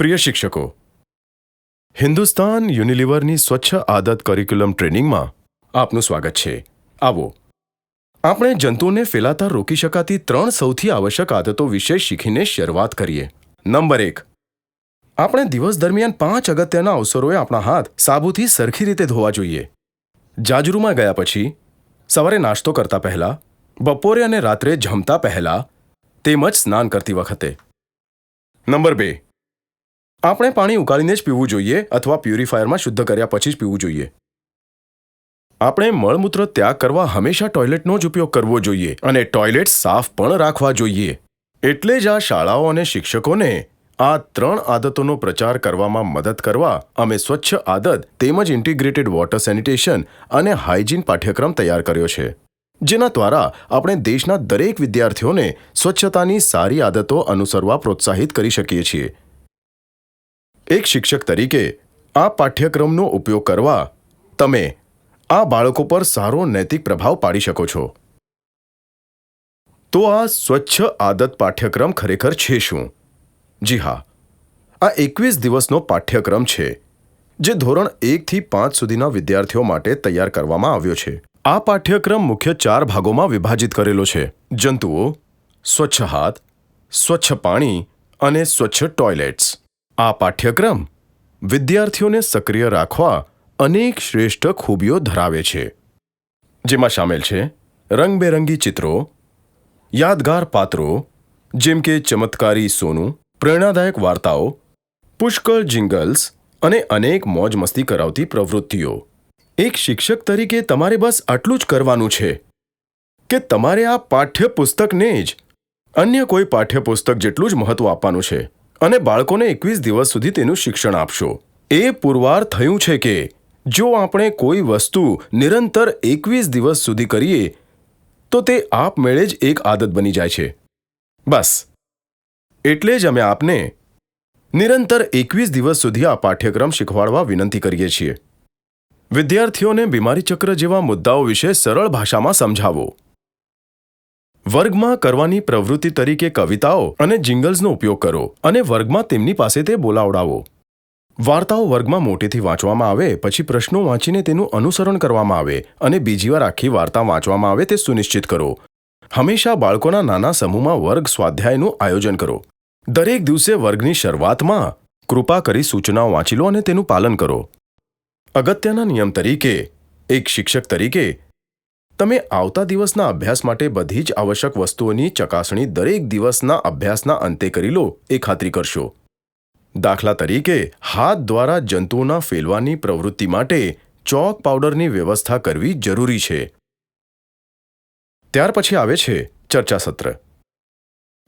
પ્રિય શિક્ષકો, હિન્દુસ્તાન યુનિલિવરની સ્વચ્છ આદત કરિક્યુલમ ટ્રેનિંગમાં આપનું સ્વાગત છે. આવો આપણે જંતુઓને ફેલાતા રોકી શકાતી 3 સૌથી આવશ્યક આદતો વિશે શીખીને શરૂઆત કરીએ. નંબર 1. આપણે દિવસ દરમિયાન 5 અગત્યના અવસરોએ આપણા હાથ સાબુથી સરખી રીતે ધોવા જોઈએ. જાજરૂમાં ગયા પછી, સવારે નાસ્તો કરતા પહેલા, બપોરે અને રાત્રે જમતા પહેલા, તેમજ સ્નાન કરતી વખતે. નંબર 2. આપણે પાણી ઉકાળીને જ પીવું જોઈએ અથવા પ્યુરિફાયરમાં શુદ્ધ કર્યા પછી જ પીવું જોઈએ. આપણે મળમૂત્ર ત્યાગ કરવા હંમેશા ટોયલેટનો જ ઉપયોગ કરવો જોઈએ અને ટોયલેટ સાફ પણ રાખવા જોઈએ. એટલે જ આ શાળાઓ અને શિક્ષકોને આ 3 આદતોનો પ્રચાર કરવામાં મદદ કરવા અમે સ્વચ્છ આદત તેમજ ઇન્ટિગ્રેટેડ વોટર સેનિટેશન અને હાઇજીન પાઠ્યક્રમ તૈયાર કર્યો છે, જેના દ્વારા આપણે દેશના દરેક વિદ્યાર્થીઓને સ્વચ્છતાની સારી આદતો અનુસરવા પ્રોત્સાહિત કરી શકીએ છીએ. એક શિક્ષક તરીકે આ પાઠ્યક્રમનો ઉપયોગ કરવા તમે આ બાળકો પર સારો નૈતિક પ્રભાવ પાડી શકો છો. તો આ સ્વચ્છ આદત પાઠ્યક્રમ ખરેખર છે શું? જી હા, આ 21 દિવસનો પાઠ્યક્રમ છે, જે ધોરણ 1 થી 5 સુધીના વિદ્યાર્થીઓ માટે તૈયાર કરવામાં આવ્યો છે. આ પાઠ્યક્રમ મુખ્ય 4 ભાગોમાં વિભાજિત કરેલો છે: જંતુઓ, સ્વચ્છ હાથ, સ્વચ્છ પાણી અને સ્વચ્છ ટોયલેટ્સ. આ પાઠ્યક્રમ વિદ્યાર્થીઓને સક્રિય રાખવા અનેક શ્રેષ્ઠ ખૂબીઓ ધરાવે છે, જેમાં સામેલ છે રંગબેરંગી ચિત્રો, યાદગાર પાત્રો જેમ કે ચમત્કારી સોનું, પ્રેરણાદાયક વાર્તાઓ, પુષ્કળ જિંગલ્સ અને અનેક મોજ મસ્તી કરાવતી પ્રવૃત્તિઓ. એક શિક્ષક તરીકે તમારે બસ આટલું જ કરવાનું છે કે તમારે આ પાઠ્યપુસ્તકને જ અન્ય કોઈ પાઠ્યપુસ્તક જેટલું જ મહત્વ આપવાનું છે અને બાળકોને 21 દિવસ સુધી તેનું શિક્ષણ આપશો. એ પુરવાર થયું છે કે જો આપણે કોઈ વસ્તુ નિરંતર 21 દિવસ સુધી કરીએ તો તે આપમેળે જ એક આદત બની જાય છે. બસ એટલે જ અમે આપને નિરંતર 21 દિવસ સુધી આ પાઠ્યક્રમ શીખવાડવા વિનંતી કરીએ છીએ. વિદ્યાર્થીઓને બીમારી ચક્ર જેવા મુદ્દાઓ વિશે સરળ ભાષામાં સમજાવો. વર્ગમાં કરવાની પ્રવૃત્તિ તરીકે કવિતાઓ અને જિંગલ્સનો ઉપયોગ કરો અને વર્ગમાં તેમની પાસે તે બોલાવડાવો. વાર્તાઓ વર્ગમાં મોટેથી વાંચવામાં આવે, પછી પ્રશ્નો વાંચીને તેનું અનુસરણ કરવામાં આવે અને બીજી વાર આખી વાર્તા વાંચવામાં આવે તે સુનિશ્ચિત કરો. હંમેશા બાળકોના નાના સમૂહમાં વર્ગ સ્વાધ્યાયનું આયોજન કરો. દરેક દિવસે વર્ગની શરૂઆતમાં કૃપા કરી સૂચનાઓ વાંચી લો અને તેનું પાલન કરો. અગત્યના નિયમ તરીકે, એક શિક્ષક તરીકે તમે આવતા દિવસના અભ્યાસ માટે બધી જ આવશ્યક વસ્તુઓની ચકાસણી દરેક દિવસના અભ્યાસના અંતે કરી લો એ ખાતરી કરશો. દાખલા તરીકે, હાથ દ્વારા જંતુઓના ફેલવાની પ્રવૃત્તિ માટે ચોક પાવડરની વ્યવસ્થા કરવી જરૂરી છે. ત્યાર પછી આવે છે ચર્ચા સત્ર.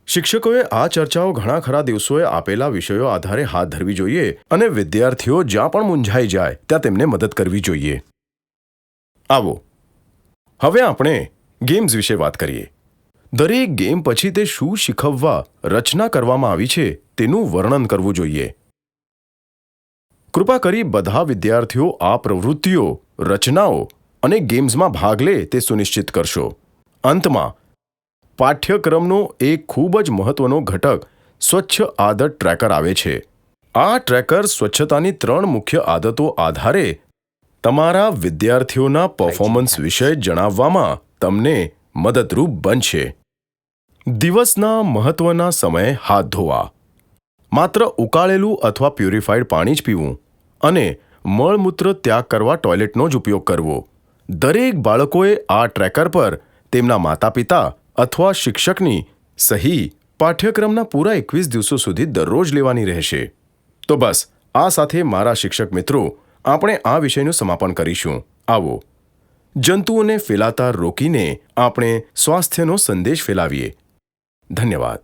શિક્ષકોએ આ ચર્ચાઓ ઘણા ખરા દિવસોએ આપેલા વિષયો આધારે હાથ ધરવી જોઈએ અને વિદ્યાર્થીઓ જ્યાં પણ મૂંઝાઈ જાય ત્યાં તેમને મદદ કરવી જોઈએ. આવો હવે આપણે ગેમ્સ વિશે વાત કરીએ. દરેક ગેમ પછી તે શું શીખવવા રચના કરવામાં આવી છે તેનું વર્ણન કરવું જોઈએ. કૃપા કરી બધા વિદ્યાર્થીઓ આ પ્રવૃત્તિઓ, રચનાઓ અને ગેમ્સમાં ભાગ લે તે સુનિશ્ચિત કરશો. અંતમાં પાઠ્યક્રમનો એક ખૂબ જ મહત્વનો ઘટક સ્વચ્છ આદત ટ્રેકર આવે છે. આ ટ્રેકર સ્વચ્છતાની 3 મુખ્ય આદતો આધારે તમારા વિદ્યાર્થીઓના પરફોર્મન્સ વિશે જણાવવામાં તમને મદદરૂપ બનશે. દિવસના મહત્વના સમયે હાથ ધોવા, માત્ર ઉકાળેલું અથવા પ્યુરિફાઈડ પાણી જ પીવું અને મળમૂત્ર ત્યાગ કરવા ટોયલેટનો જ ઉપયોગ કરવો. દરેક બાળકોએ આ ટ્રેકર પર તેમના માતાપિતા અથવા શિક્ષકની સહી પાઠ્યક્રમના પૂરા 21 દિવસો સુધી દરરોજ લેવાની રહેશે. તો બસ આ સાથે મારા શિક્ષક મિત્રો, આપણે આ વિષયનું સમાપન કરીશું. આવો જંતુઓને ફેલાતા રોકીને આપણે સ્વાસ્થ્યનો સંદેશ ફેલાવીએ. ધન્યવાદ.